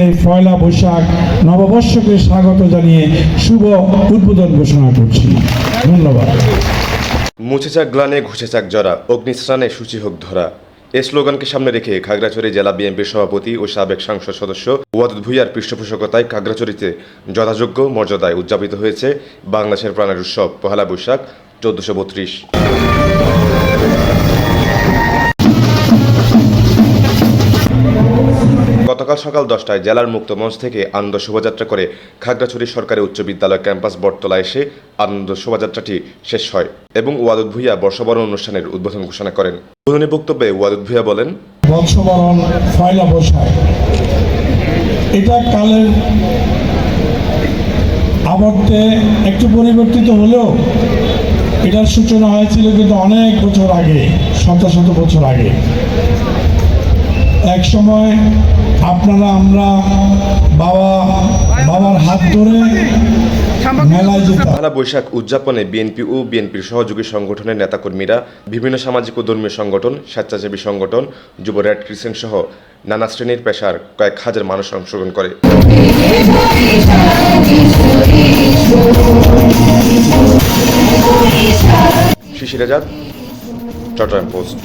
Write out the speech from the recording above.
আগামীর পয়লা বৈশাখ নববর্ষকে স্বাগত জানিয়ে শুভ উদ্বোধন ঘোষণা করছি। ধন্যবাদ। মুছে যাক গ্লানে, ঘুষে যাক জরা, অগ্নিস্নানে সূচি হোক ধরা। এই স্লোগানকে সামনে রেখে খাগড়াছড়ি জেলা বিএনপির সভাপতি ও সাবেক সংসদ সদস্য ওয়াদুদ ভূঁইয়ার পৃষ্ঠপোষকতায় খাগড়াছড়িতে যথাযোগ্য মর্যাদায় উদযাপিত হয়েছে বাংলাদেশের প্রাণের উৎসব পহেলা বৈশাখ 1432। গতকাল সকাল 10টায় জেলার মুক্ত মঞ্চ থেকে আনন্দ শোভাযাত্রা করে খাগড়াছড়ি সরকারি উচ্চ বিদ্যালয় ক্যাম্পাস বটতলা এসে আনন্দ শোভাযাত্রাটি শেষ হয় এবং ওয়াদুদ ভূঁইয়া বর্ষবরণ অনুষ্ঠানের উদ্বোধন ঘোষণা করেন। উদ্বোধনী বক্তব্যে ওয়াদুদ ভূঁইয়া বলেন, বর্ষবরণ পয়লা বৈশাখ এটা কালের আবর্তে একটু পরিবর্তিত হলেও এটার সূচনা হয়েছিল কিন্তু অনেক বছর আগে, শত শত বছর আগে। এক সময় আপনারা আমরা বাবার হাত ধরে মেলায় যেতাম। পহেলা বৈশাখ উদযাপনে বিএনপি ও বিএনপির সহযোগী সংগঠনের নেতাকর্মীরা, বিভিন্ন সামাজিক ও ধর্মীয় সংগঠন, স্বেচ্ছাসেবী সংগঠন, যুব রেড ক্রিসেন্ট সহ নানা শ্রেণীর পেশার কয়েক হাজার মানুষ অংশগ্রহণ করে। শিশির আজাদ, চট্টগ্রাম পোস্ট।